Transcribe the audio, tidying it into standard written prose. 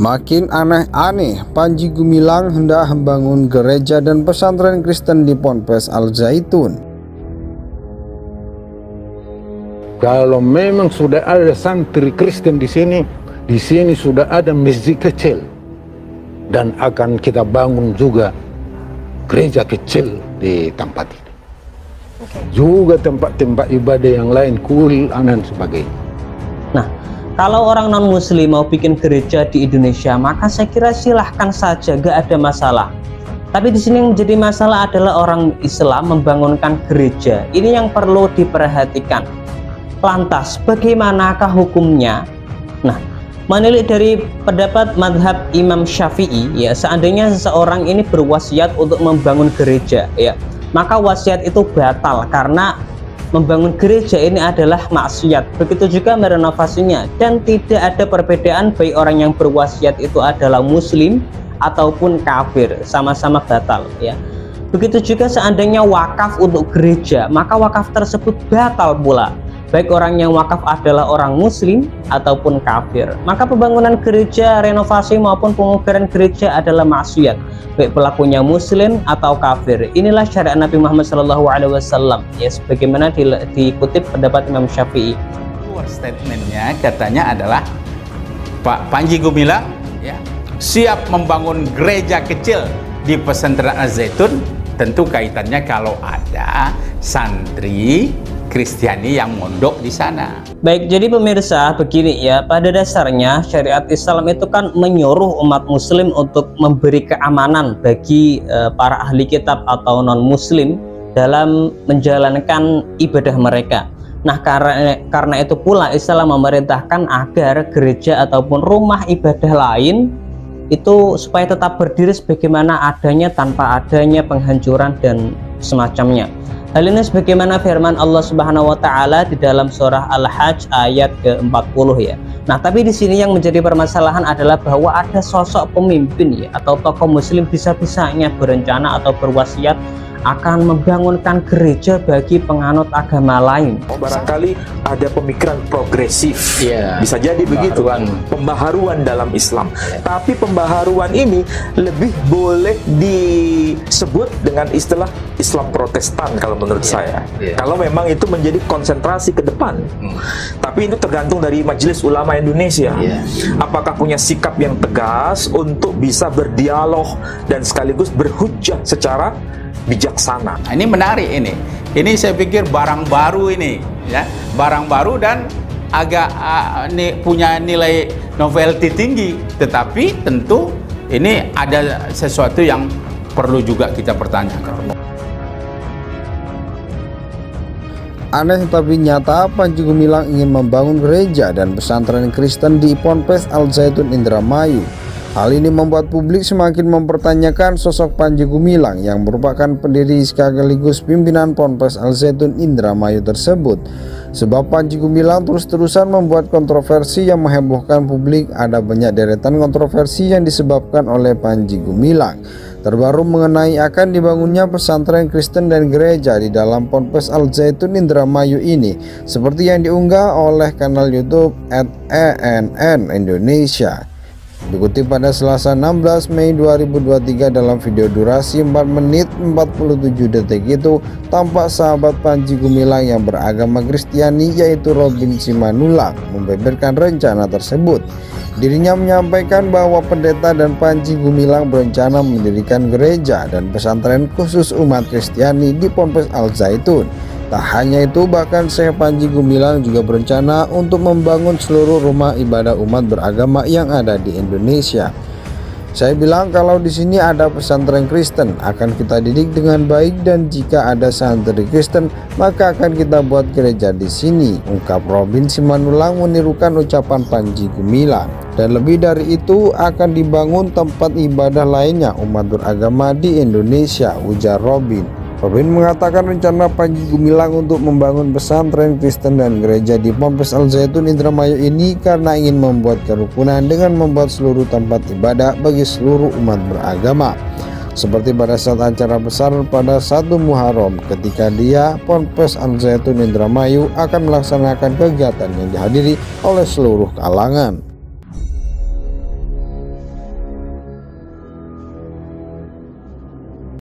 Makin aneh-aneh, Panji Gumilang hendak membangun gereja dan pesantren Kristen di Ponpes Al Zaitun. Kalau memang sudah ada santri Kristen di sini sudah ada masjid kecil, dan akan kita bangun juga gereja kecil di tempat ini. Juga tempat-tempat ibadah yang lain, kuil, dan sebagainya. Nah, kalau orang non-muslim mau bikin gereja di Indonesia, maka saya kira silahkan saja, gak ada masalah. Tapi di sini yang menjadi masalah adalah orang Islam membangunkan gereja. Ini yang perlu diperhatikan. Lantas, bagaimanakah hukumnya? Nah, menilik dari pendapat madhab Imam Syafi'i, ya, seandainya seseorang ini berwasiat untuk membangun gereja, ya, maka wasiat itu batal karena membangun gereja ini adalah maksiat. Begitu juga merenovasinya, dan tidak ada perbedaan baik orang yang berwasiat itu adalah muslim ataupun kafir, sama-sama batal, ya. Begitu juga seandainya wakaf untuk gereja, maka wakaf tersebut batal pula, baik orang yang wakaf adalah orang muslim ataupun kafir. Maka pembangunan gereja, renovasi maupun pemugaran gereja adalah maksiat, baik pelakunya muslim atau kafir. Inilah syariat Nabi Muhammad SAW, ya, sebagaimana dikutip pendapat Imam Syafi'i. Statementnya katanya adalah Pak Panji Gumilang, ya, siap membangun gereja kecil di pesantren Al Zaitun. Tentu kaitannya kalau ada santri Kristiani yang mondok di sana. Baik, jadi pemirsa, begini ya, pada dasarnya syariat Islam itu kan menyuruh umat muslim untuk memberi keamanan bagi para ahli kitab atau non-muslim dalam menjalankan ibadah mereka. Nah, karena itu pula Islam memerintahkan agar gereja ataupun rumah ibadah lain itu supaya tetap berdiri sebagaimana adanya tanpa adanya penghancuran dan semacamnya. Hal ini sebagaimana firman Allah Subhanahu wa taala di dalam surah Al-Hajj ayat ke-40, ya. Nah, tapi di sini yang menjadi permasalahan adalah bahwa ada sosok pemimpin, ya, atau tokoh muslim bisa-bisanya berencana atau berwasiat akan membangunkan gereja bagi penganut agama lain. Barangkali ada pemikiran progresif, bisa jadi begitu, pembaharuan dalam Islam. Tapi pembaharuan ini lebih boleh disebut dengan istilah Islam Protestan kalau menurut saya. Kalau memang itu menjadi konsentrasi ke depan. Tapi itu tergantung dari Majelis Ulama Indonesia. Apakah punya sikap yang tegas untuk bisa berdialog dan sekaligus berhujjah secara bijaksana. Ini menarik ini. Ini saya pikir barang baru ini, ya, barang baru dan agak punya nilai novelty tinggi. Tetapi tentu ini ada sesuatu yang perlu juga kita pertanyakan. Aneh tapi nyata, Panji Gumilang ingin membangun gereja dan pesantren Kristen di Ponpes Al Zaitun Indramayu. Hal ini membuat publik semakin mempertanyakan sosok Panji Gumilang yang merupakan pendiri sekaligus pimpinan Ponpes Al Zaitun Indramayu tersebut. Sebab Panji Gumilang terus-terusan membuat kontroversi yang menghebohkan publik. Ada banyak deretan kontroversi yang disebabkan oleh Panji Gumilang. Terbaru mengenai akan dibangunnya pesantren Kristen dan gereja di dalam Ponpes Al Zaitun Indramayu ini, seperti yang diunggah oleh kanal YouTube @ENN Indonesia. Dikutip pada Selasa 16 Mei 2023 dalam video durasi 4 menit 47 detik itu, tampak sahabat Panji Gumilang yang beragama Kristiani yaitu Robin Simanulak membeberkan rencana tersebut. Dirinya menyampaikan bahwa pendeta dan Panji Gumilang berencana mendirikan gereja dan pesantren khusus umat Kristiani di Ponpes Al Zaitun. Tak hanya itu, bahkan Syekh Panji Gumilang juga berencana untuk membangun seluruh rumah ibadah umat beragama yang ada di Indonesia. Saya bilang kalau di sini ada pesantren Kristen akan kita didik dengan baik, dan jika ada santri Kristen maka akan kita buat gereja di sini, ungkap Robin Simanulak menirukan ucapan Panji Gumilang. Dan lebih dari itu, akan dibangun tempat ibadah lainnya umat beragama di Indonesia, ujar Robin. Robin mengatakan rencana Panji Gumilang untuk membangun pesantren Kristen dan gereja di Ponpes Al Zaitun Indramayu ini karena ingin membuat kerukunan dengan membuat seluruh tempat ibadah bagi seluruh umat beragama. Seperti pada saat acara besar pada 1 Muharram, ketika dia Ponpes Al Zaitun Indramayu akan melaksanakan kegiatan yang dihadiri oleh seluruh kalangan.